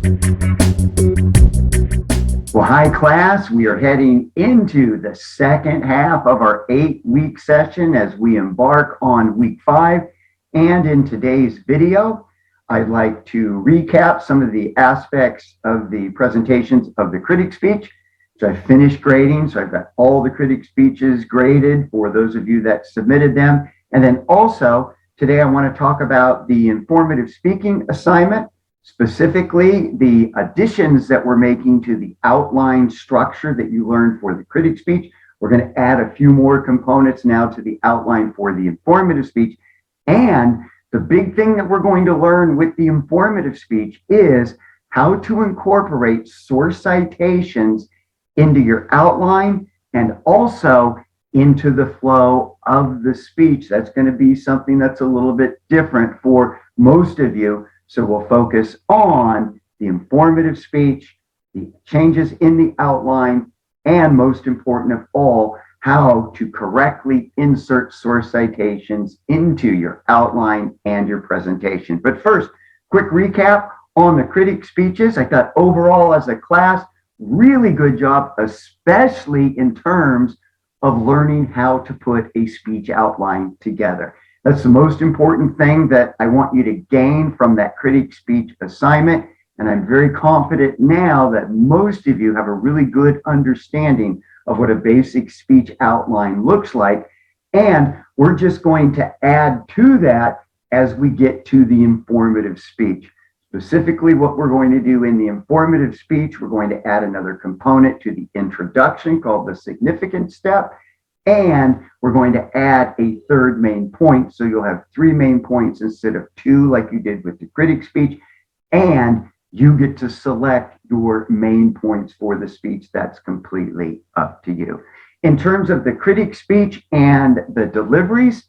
Well, hi class, we are heading into the second half of our 8-week session as we embark on week 5. And in today's video, I'd like to recap some of the aspects of the presentations of the critic speech. So I finished grading, so I've got all the critic speeches graded for those of you that submitted them. And then also, today I want to talk about the informative speaking assignment, specifically the additions that we're making to the outline structure that you learned for the critic speech. We're going to add a few more components now to the outline for the informative speech. And the big thing that we're going to learn with the informative speech is how to incorporate source citations into your outline and also into the flow of the speech. That's going to be something that's a little bit different for most of you. So we'll focus on the informative speech, the changes in the outline, and most important of all, how to correctly insert source citations into your outline and your presentation. But first, quick recap on the critic speeches. I thought overall as a class, really good job, especially in terms of learning how to put a speech outline together. That's the most important thing that I want you to gain from that critic speech assignment. And I'm very confident now that most of you have a really good understanding of what a basic speech outline looks like. And we're just going to add to that as we get to the informative speech. Specifically, what we're going to do in the informative speech, we're going to add another component to the introduction called the significant step. And we're going to add a third main point. So you'll have 3 main points instead of 2 like you did with the critic speech. And you get to select your main points for the speech. That's completely up to you. In terms of the critic speech and the deliveries,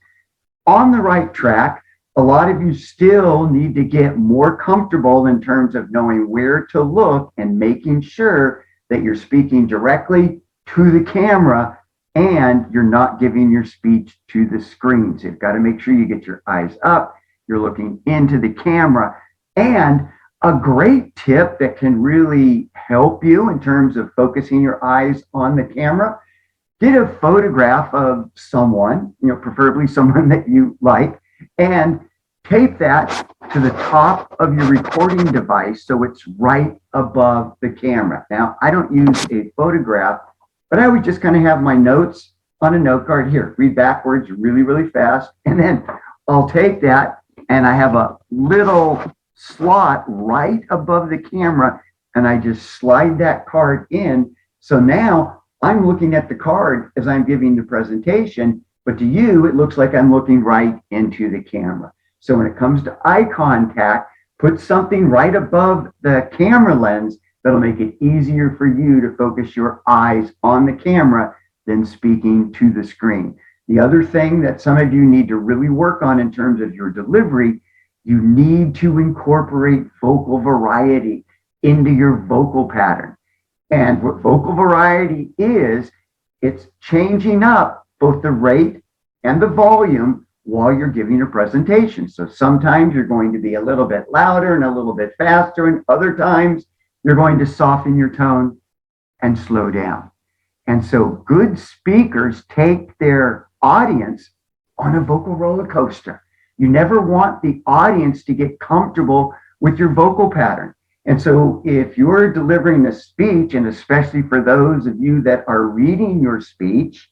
on the right track. A lot of you still need to get more comfortable in terms of knowing where to look and making sure that you're speaking directly to the camera and you're not giving your speech to the screen. So you've got to make sure you get your eyes up, you're looking into the camera. And a great tip that can really help you in terms of focusing your eyes on the camera, get a photograph of someone, preferably someone that you like, and tape that to the top of your recording device so it's right above the camera. Now, I don't use a photograph, but I would just kind of have my notes on a note card here, read backwards really, really fast, and then I'll take that and I have a little slot right above the camera and I just slide that card in. So now I'm looking at the card as I'm giving the presentation, but to you, it looks like I'm looking right into the camera. So when it comes to eye contact, put something right above the camera lens that'll make it easier for you to focus your eyes on the camera than speaking to the screen. The other thing that some of you need to really work on in terms of your delivery, you need to incorporate vocal variety into your vocal pattern. And what vocal variety is, it's changing up both the rate and the volume while you're giving a presentation. So sometimes you're going to be a little bit louder and a little bit faster, and other times you're going to soften your tone and slow down. And so good speakers take their audience on a vocal roller coaster. You never want the audience to get comfortable with your vocal pattern. And so if you're delivering a speech, and especially for those of you that are reading your speech,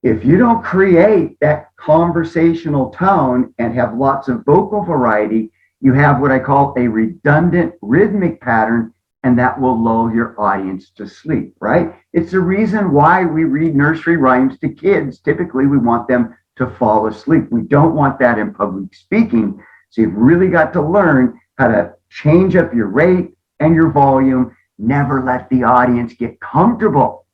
if you don't create that conversational tone and have lots of vocal variety, you have what I call a redundant rhythmic pattern, and that will lull your audience to sleep, right? It's the reason why we read nursery rhymes to kids. Typically, we want them to fall asleep. We don't want that in public speaking. So you've really got to learn how to change up your rate and your volume. Never let the audience get comfortable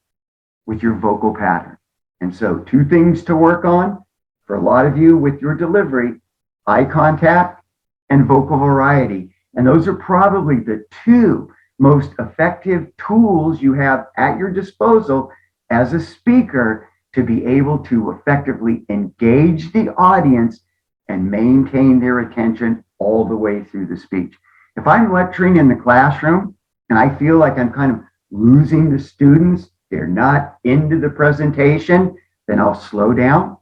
with your vocal pattern. And so 2 things to work on for a lot of you with your delivery: eye contact and vocal variety. And those are probably the 2 most effective tools you have at your disposal as a speaker to be able to effectively engage the audience and maintain their attention all the way through the speech. If I'm lecturing in the classroom and I feel like I'm kind of losing the students, they're not into the presentation, then I'll slow down,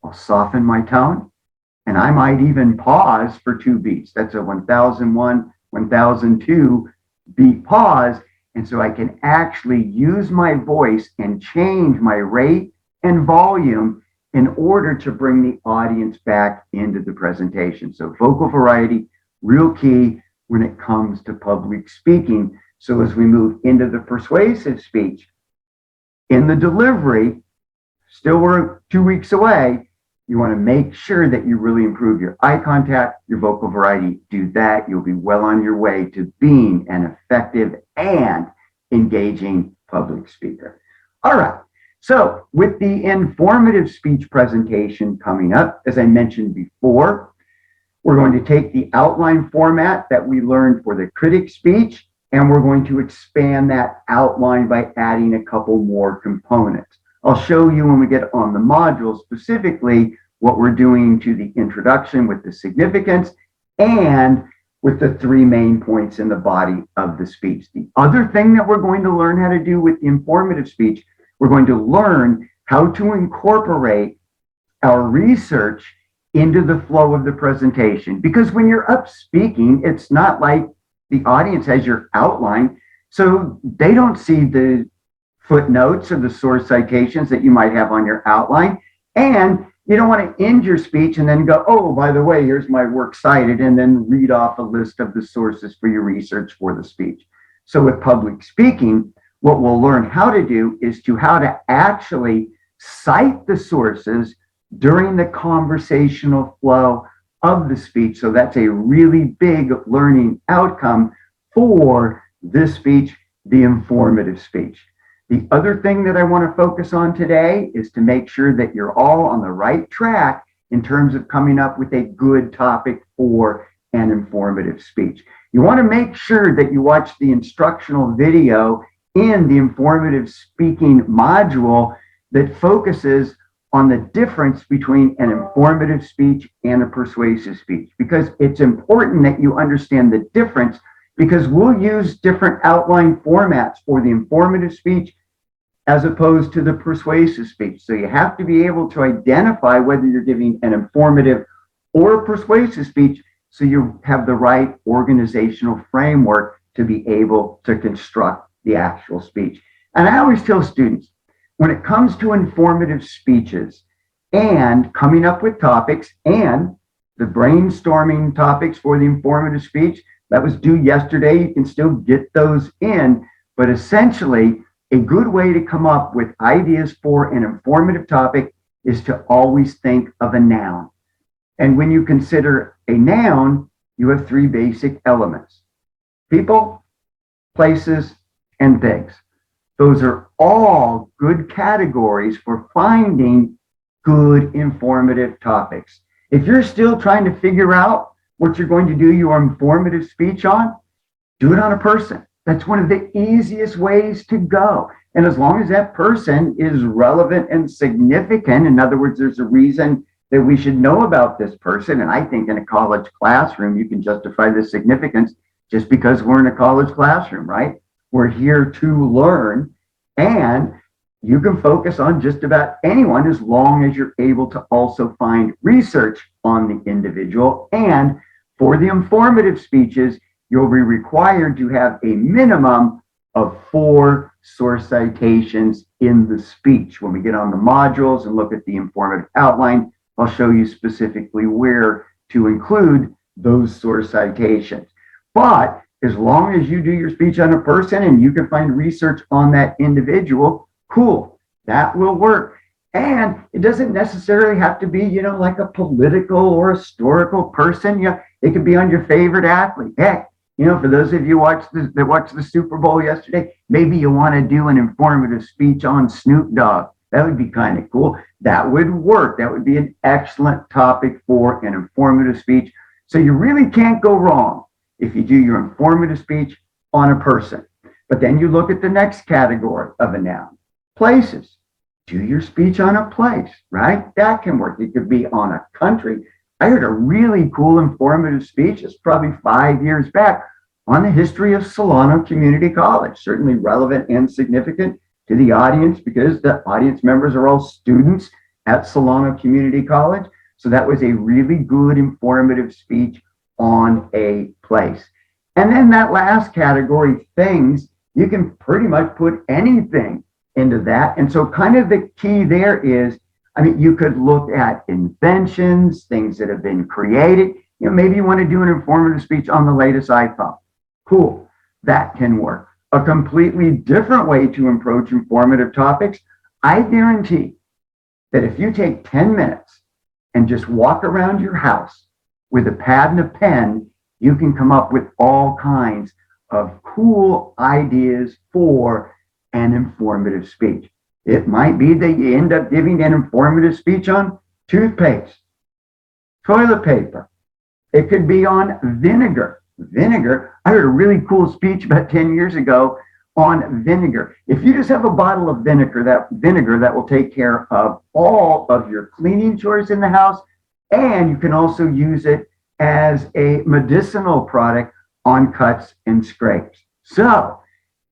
I'll soften my tone, and I might even pause for 2 beats. That's a 1001, 1002 beat pause. And so I can actually use my voice and change my rate and volume in order to bring the audience back into the presentation. So vocal variety, real key when it comes to public speaking. So as we move into the persuasive speech, in the delivery, still we're 2 weeks away, you want to make sure that you really improve your eye contact, your vocal variety. Do that, you'll be well on your way to being an effective and engaging public speaker. All right, so with the informative speech presentation coming up, as I mentioned before, we're going to take the outline format that we learned for the critic speech, and we're going to expand that outline by adding a couple more components. I'll show you when we get on the module specifically what we're doing to the introduction with the significance and with the 3 main points in the body of the speech. The other thing that we're going to learn how to do with the informative speech, we're going to learn how to incorporate our research into the flow of the presentation. Because when you're up speaking, it's not like the audience has your outline, so they don't see the footnotes or the source citations that you might have on your outline. And you don't want to end your speech and then go, oh, by the way, here's my work cited, and then read off a list of the sources for your research for the speech. So with public speaking, what we'll learn how to do is how to actually cite the sources during the conversational flow of the speech. So that's a really big learning outcome for this speech, the informative speech. The other thing that I want to focus on today is to make sure that you're all on the right track in terms of coming up with a good topic for an informative speech. You want to make sure that you watch the instructional video in the informative speaking module that focuses on the difference between an informative speech and a persuasive speech, because it's important that you understand the difference, because we'll use different outline formats for the informative speech as opposed to the persuasive speech. So you have to be able to identify whether you're giving an informative or a persuasive speech so you have the right organizational framework to be able to construct the actual speech. And I always tell students, when it comes to informative speeches and coming up with topics and the brainstorming topics for the informative speech, that was due yesterday. You can still get those in, but essentially a good way to come up with ideas for an informative topic is to always think of a noun. And when you consider a noun, you have 3 basic elements: people, places, and things. Those are all good categories for finding good informative topics. If you're still trying to figure out what you're going to do your informative speech on, do it on a person. That's one of the easiest ways to go. And as long as that person is relevant and significant, in other words, there's a reason that we should know about this person. And I think in a college classroom, you can justify the significance just because we're in a college classroom, right? We're here to learn, and you can focus on just about anyone as long as you're able to also find research on the individual. And for the informative speeches, you'll be required to have a minimum of 4 source citations in the speech. When we get on the modules and look at the informative outline, I'll show you specifically where to include those source citations. But as long as you do your speech on a person and you can find research on that individual, cool, that will work. And it doesn't necessarily have to be, like a political or historical person. It could be on your favorite athlete. Heck, for those of you that watched the Super Bowl yesterday, maybe you want to do an informative speech on Snoop Dogg. That would be kind of cool. That would work. That would be an excellent topic for an informative speech. So you really can't go wrong if you do your informative speech on a person. But then you look at the next category of a noun, places. Do your speech on a place, right? That can work. It could be on a country, I heard a really cool informative speech, it's probably 5 years back, on the history of Solano Community College, certainly relevant and significant to the audience because the audience members are all students at Solano Community College. So that was a really good informative speech on a place. And then that last category, things, you can pretty much put anything into that. And so kind of the key there is, I mean, you could look at inventions, things that have been created. You know, maybe you want to do an informative speech on the latest iPhone. Cool, that can work. A completely different way to approach informative topics, I guarantee that if you take 10 minutes and just walk around your house with a pad and a pen, you can come up with all kinds of cool ideas for an informative speech. It might be that you end up giving an informative speech on toothpaste, toilet paper. It could be on vinegar. Vinegar, I heard a really cool speech about 10 years ago on vinegar. If you just have a bottle of vinegar, that will take care of all of your cleaning chores in the house, and you can also use it as a medicinal product on cuts and scrapes. So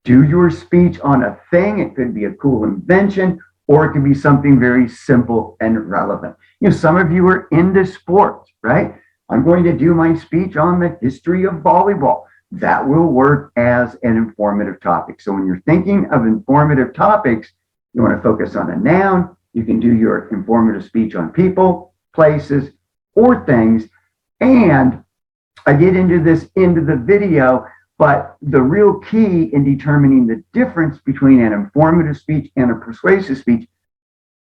do your speech on a thing. It could be a cool invention, or it could be something very simple and relevant. You know, some of you are into sports, right? I'm going to do my speech on the history of volleyball. That will work as an informative topic. So when you're thinking of informative topics, you want to focus on a noun. You can do your informative speech on people, places, or things. And I get into this into the video, but the real key in determining the difference between an informative speech and a persuasive speech,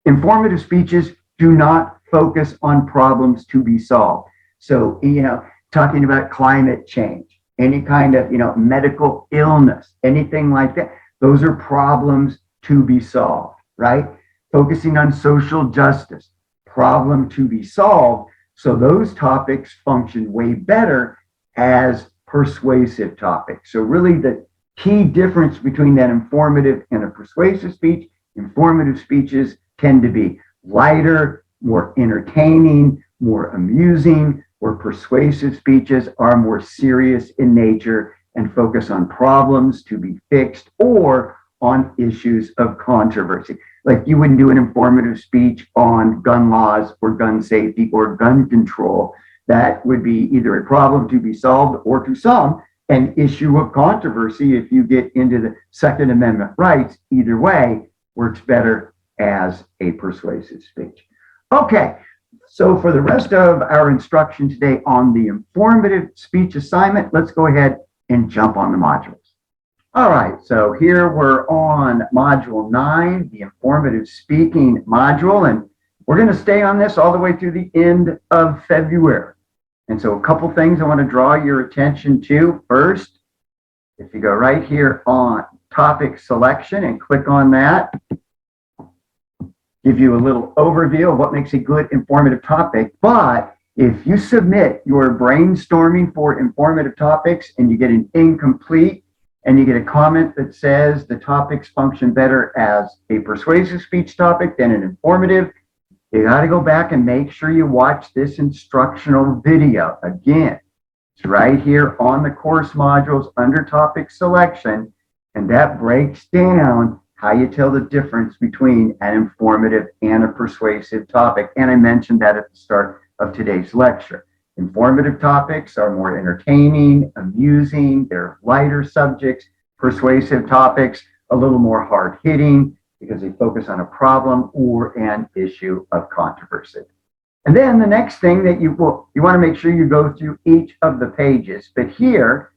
informative speeches do not focus on problems to be solved. So, you know, talking about climate change, any kind of, you know, medical illness, anything like that, those are problems to be solved, right? Focusing on social justice, problem to be solved. So those topics function way better as persuasive topics. So really the key difference between that informative and a persuasive speech, informative speeches tend to be lighter, more entertaining, more amusing, where persuasive speeches are more serious in nature and focus on problems to be fixed or on issues of controversy. Like you wouldn't do an informative speech on gun laws or gun safety or gun control. That would be either a problem to be solved or to some an issue of controversy. If you get into the Second Amendment rights, either way works better as a persuasive speech. Okay, so for the rest of our instruction today on the informative speech assignment, let's go ahead and jump on the modules. All right, so here we're on module 9, the informative speaking module, and we're going to stay on this all the way through the end of February. And so a couple things I want to draw your attention to. First, if you go right here on topic selection and click on that, give you a little overview of what makes a good informative topic. But if you submit your brainstorming for informative topics and you get an incomplete and you get a comment that says the topics function better as a persuasive speech topic than an informative, you got to go back and make sure you watch this instructional video. Again, it's right here on the course modules under topic selection, and that breaks down how you tell the difference between an informative and a persuasive topic. And I mentioned that at the start of today's lecture. Informative topics are more entertaining, amusing, they're lighter subjects. Persuasive topics, a little more hard-hitting because they focus on a problem or an issue of controversy. And then the next thing that you want to make sure you go through each of the pages. But here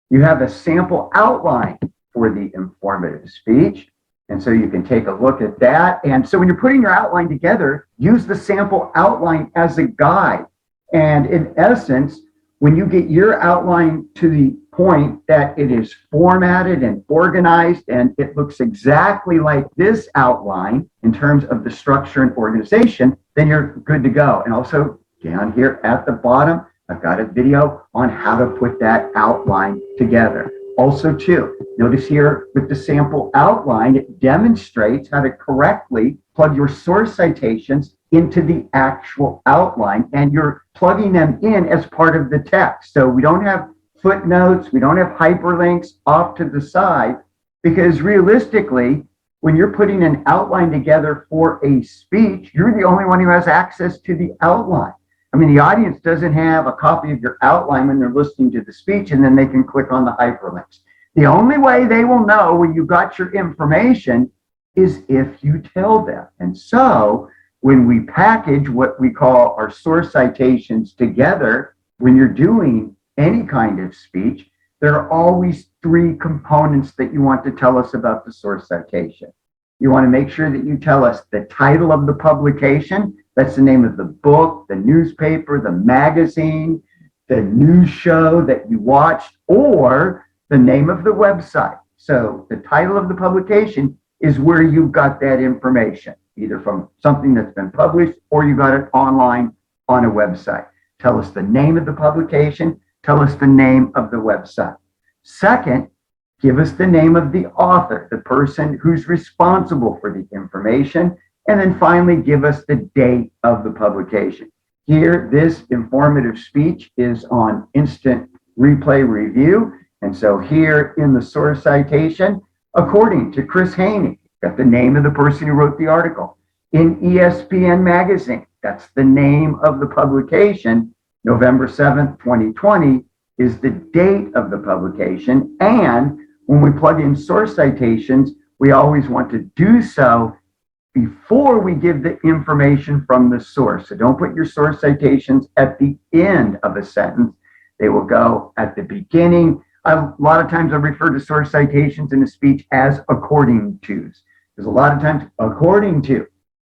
you have a sample outline for the informative speech. And so you can take a look at that. And so when you're putting your outline together, use the sample outline as a guide. And in essence, when you get your outline to the point that it is formatted and organized and it looks exactly like this outline in terms of the structure and organization, then you're good to go. And also down here at the bottom, I've got a video on how to put that outline together. Also too, notice here with the sample outline, it demonstrates how to correctly plug your source citations into the actual outline, and you're plugging them in as part of the text. So we don't have footnotes, we don't have hyperlinks off to the side, because realistically, when you're putting an outline together for a speech, you're the only one who has access to the outline. I mean, the audience doesn't have a copy of your outline when they're listening to the speech, and then they can click on the hyperlinks. The only way they will know when you got your information is if you tell them. And so when we package what we call our source citations together, when you're doing any kind of speech, there are always three components that you want to tell us about the source citation. You want to make sure that you tell us the title of the publication. That's the name of the book, the newspaper, the magazine, the news show that you watched, or the name of the website. So the title of the publication is where you got that information, either from something that's been published or you got it online on a website. Tell us the name of the publication. Tell us the name of the website. Second, give us the name of the author, the person who's responsible for the information. And then finally, give us the date of the publication. Here, this informative speech is on instant replay review. And so here in the source citation, according to Chris Haney, got the name of the person who wrote the article. In ESPN magazine, that's the name of the publication. November 7th, 2020 is the date of the publication. And when we plug in source citations, we always want to do so before we give the information from the source. So don't put your source citations at the end of a sentence. They will go at the beginning. A lot of times I refer to source citations in a speech as according to's. There's a lot of times according to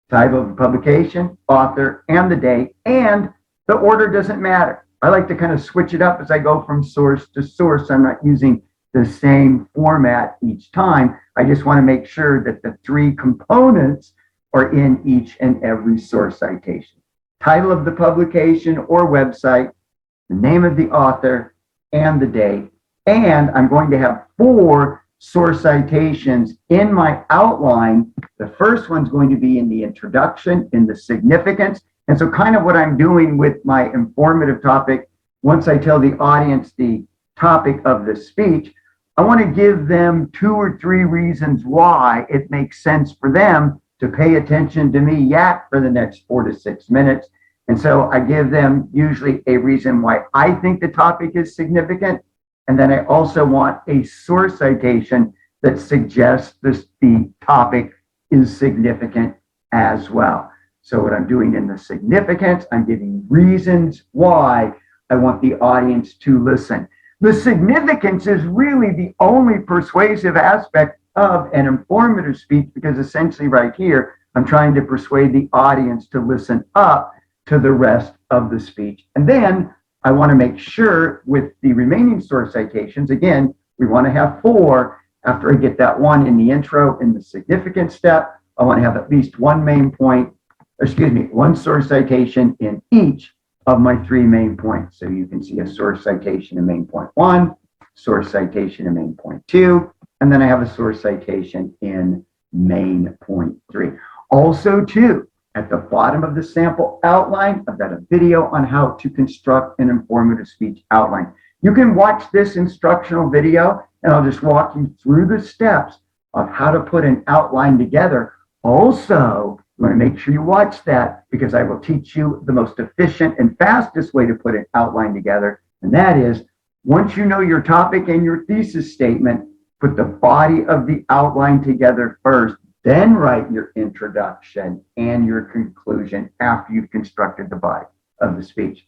title of the publication, author, and the date, and the order doesn't matter. I like to kind of switch it up as I go from source to source. I'm not using the same format each time. I just want to make sure that the three components are in each and every source citation. Title of the publication or website, the name of the author, and the date. And I'm going to have 4 source citations in my outline. The first one's going to be in the introduction, in the significance. And so kind of what I'm doing with my informative topic, once I tell the audience the topic of the speech, I want to give them 2 or 3 reasons why it makes sense for them to pay attention to me yak for the next 4 to 6 minutes. And so I give them usually a reason why I think the topic is significant. And then I also want a source citation that suggests the topic is significant as well. So what I'm doing in the significance, I'm giving reasons why I want the audience to listen. The significance is really the only persuasive aspect of an informative speech, because essentially right here, I'm trying to persuade the audience to listen up to the rest of the speech. And then I want to make sure with the remaining source citations, again, we want to have 4. After I get that one in the intro, in the significance step, I want to have at least one source citation in each of my 3 main points. So you can see a source citation in main point 1, source citation in main point 2, and then I have a source citation in main point 3. Also, too, at the bottom of the sample outline, I've got a video on how to construct an informative speech outline. You can watch this instructional video, and I'll just walk you through the steps of how to put an outline together. Also, you want to make sure you watch that, because I will teach you the most efficient and fastest way to put an outline together. And that is, once you know your topic and your thesis statement, put the body of the outline together first, then write your introduction and your conclusion after you've constructed the body of the speech.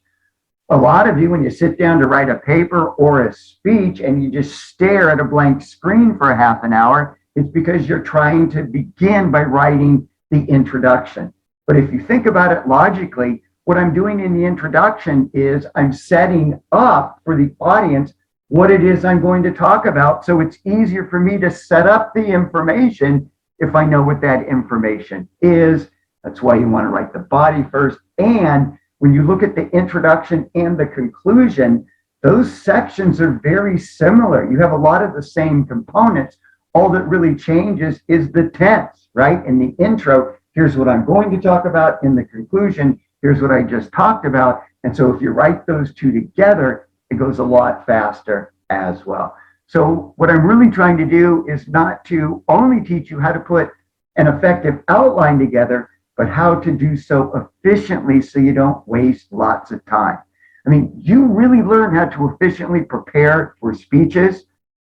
A lot of you, when you sit down to write a paper or a speech and you just stare at a blank screen for a half an hour, it's because you're trying to begin by writing the introduction. But if you think about it logically, what I'm doing in the introduction is I'm setting up for the audience what it is I'm going to talk about. So it's easier for me to set up the information if I know what that information is. That's why you want to write the body first. And when you look at the introduction and the conclusion, those sections are very similar. You have a lot of the same components. All that really changes is the tense, right? In the intro, here's what I'm going to talk about. In the conclusion, here's what I just talked about. And so if you write those two together, it goes a lot faster as well. So what I'm really trying to do is not to only teach you how to put an effective outline together, but how to do so efficiently so you don't waste lots of time. I mean, you really learn how to efficiently prepare for speeches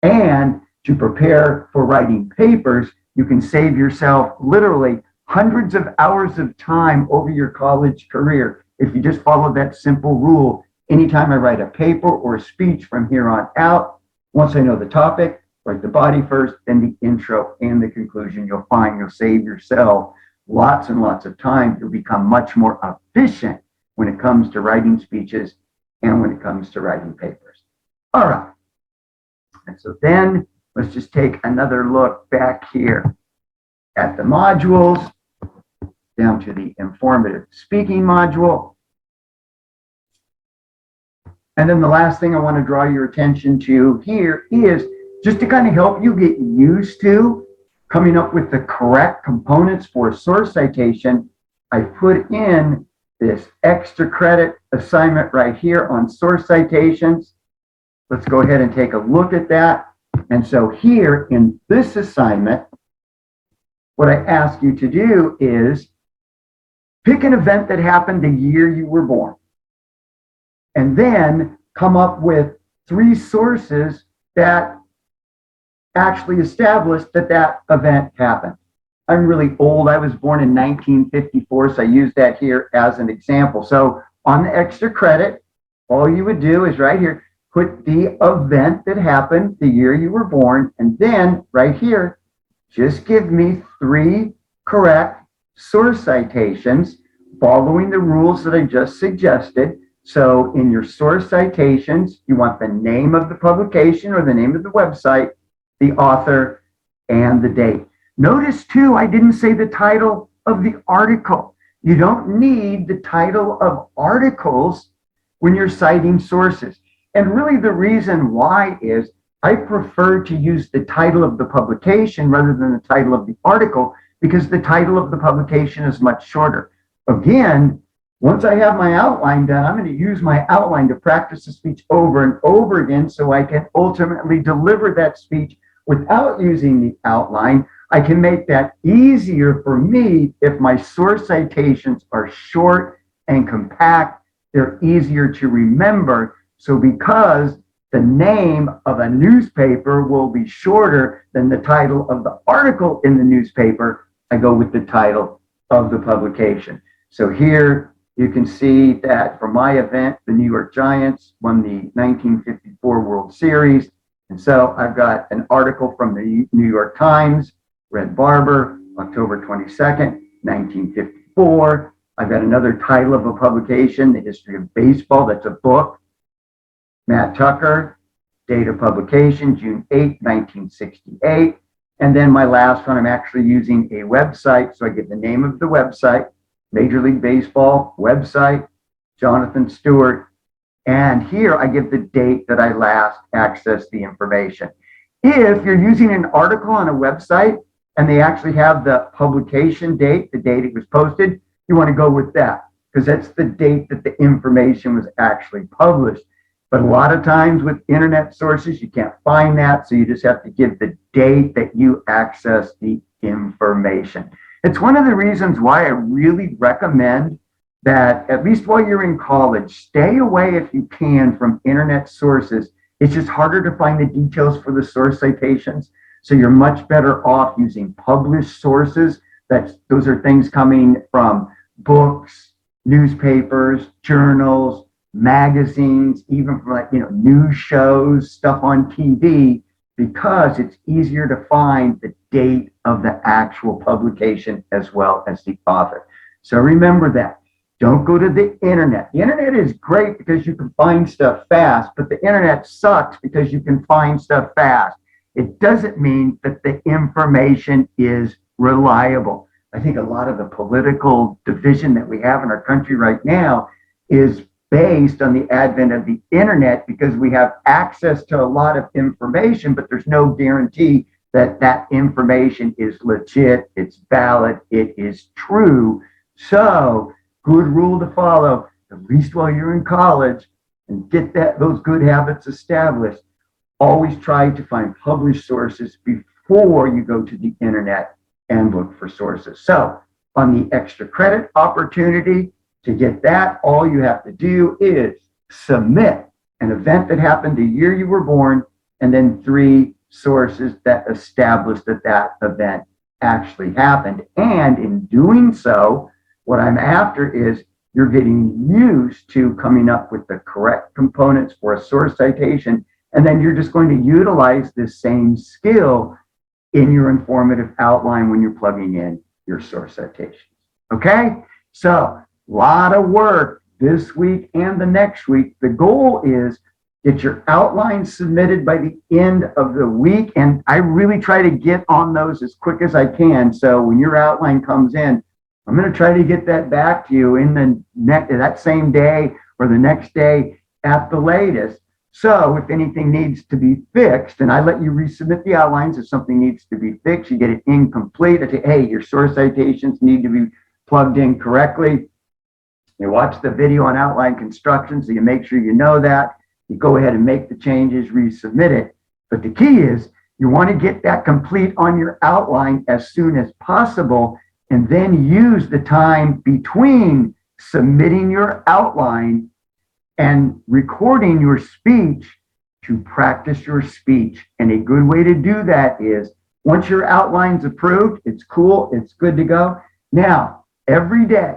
and to prepare for writing papers. You can save yourself literally hundreds of hours of time over your college career if you just follow that simple rule. Anytime I write a paper or a speech from here on out, once I know the topic, write the body first, then the intro and the conclusion. You'll find you'll save yourself lots and lots of time. You'll become much more efficient when it comes to writing speeches and when it comes to writing papers. All right. And so then let's just take another look back here at the modules, down to the informative speaking module. And then the last thing I want to draw your attention to here is just to kind of help you get used to coming up with the correct components for a source citation. I put in this extra credit assignment right here on source citations. Let's go ahead and take a look at that. And so here in this assignment, what I ask you to do is pick an event that happened the year you were born, and then come up with 3 sources that actually established that that event happened. I'm really old. I was born in 1954, so I use that here as an example. So on the extra credit, all you would do is right here, put the event that happened the year you were born, and then right here, just give me 3 correct source citations following the rules that I just suggested. So in your source citations, you want the name of the publication or the name of the website, the author, and the date. Notice too, I didn't say the title of the article. You don't need the title of articles when you're citing sources. And really the reason why is I prefer to use the title of the publication rather than the title of the article, because the title of the publication is much shorter. Again, once I have my outline done, I'm going to use my outline to practice the speech over and over again so I can ultimately deliver that speech without using the outline. I can make that easier for me if my source citations are short and compact. They're easier to remember. So because the name of a newspaper will be shorter than the title of the article in the newspaper, I go with the title of the publication. So here you can see that for my event, the New York Giants won the 1954 World Series. And so I've got an article from the New York Times, Red Barber, October 22nd, 1954. I've got another title of a publication, The History of Baseball. That's a book. Matt Tucker, date of publication, June 8, 1968. And then my last one, I'm actually using a website. So I give the name of the website, Major League Baseball website, Jonathan Stewart. And here I give the date that I last accessed the information. If you're using an article on a website and they actually have the publication date, the date it was posted, you want to go with that because that's the date that the information was actually published. But a lot of times with internet sources, you can't find that. So you just have to give the date that you access the information. It's one of the reasons why I really recommend that, at least while you're in college, stay away if you can from internet sources. It's just harder to find the details for the source citations. So you're much better off using published sources. Those are things coming from books, newspapers, journals, magazines, even from news shows, stuff on TV, because it's easier to find the date of the actual publication as well as the author. So remember that. Don't go to the internet. The internet is great because you can find stuff fast, but the internet sucks because you can find stuff fast. It doesn't mean that the information is reliable. I think a lot of the political division that we have in our country right now is based on the advent of the internet, because we have access to a lot of information, but there's no guarantee that that information is legit, it's valid, it is true. So, good rule to follow, at least while you're in college, and get those good habits established. Always try to find published sources before you go to the internet and look for sources. So, on the extra credit opportunity, to get that, all you have to do is submit an event that happened the year you were born, and then 3 sources that established that that event actually happened. And in doing so, what I'm after is you're getting used to coming up with the correct components for a source citation, and then you're just going to utilize this same skill in your informative outline when you're plugging in your source citations. Okay? So, a lot of work this week and the next week. The goal is get your outline submitted by the end of the week, and I really try to get on those as quick as I can. So when your outline comes in, I'm going to try to get that back to you in the that same day or the next day at the latest. So if anything needs to be fixed, and I let you resubmit the outlines, if something needs to be fixed, you get it incomplete. I say, hey, your source citations need to be plugged in correctly. You watch the video on outline construction, so you make sure you know that. You go ahead and make the changes, resubmit it. But the key is you want to get that complete on your outline as soon as possible, and then use the time between submitting your outline and recording your speech to practice your speech. And a good way to do that is once your outline's approved, it's cool, it's good to go. Now, every day,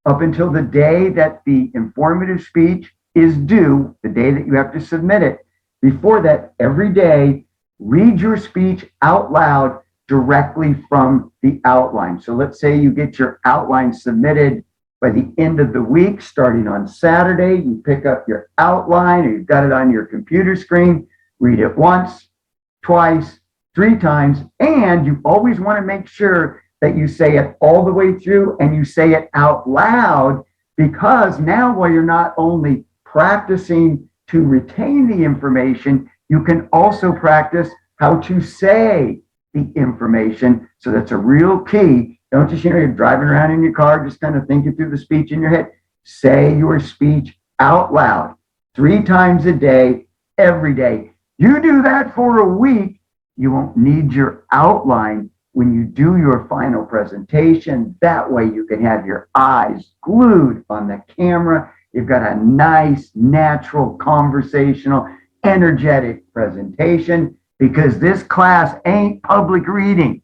up until the day that the informative speech is due, the day that you have to submit it, before that, every day, read your speech out loud directly from the outline. So let's say you get your outline submitted by the end of the week, starting on Saturday, you pick up your outline, or you've got it on your computer screen, read it once, twice, 3 times, and you always want to make sure that you say it all the way through and you say it out loud, because now while you're not only practicing to retain the information, you can also practice how to say the information. So that's a real key. Don't just, you're driving around in your car, just kind of thinking through the speech in your head. Say your speech out loud 3 times a day, every day. You do that for a week, you won't need your outline when you do your final presentation. That way you can have your eyes glued on the camera. You've got a nice, natural, conversational, energetic presentation, because this class ain't public reading,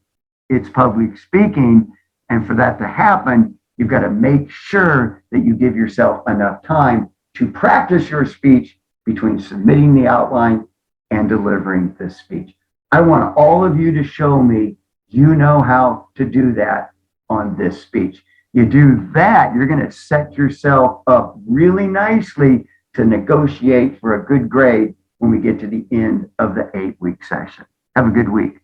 it's public speaking. And for that to happen, you've got to make sure that you give yourself enough time to practice your speech between submitting the outline and delivering the speech. I want all of you to show me you know how to do that on this speech. You do that, you're going to set yourself up really nicely to negotiate for a good grade when we get to the end of the 8-week session. Have a good week.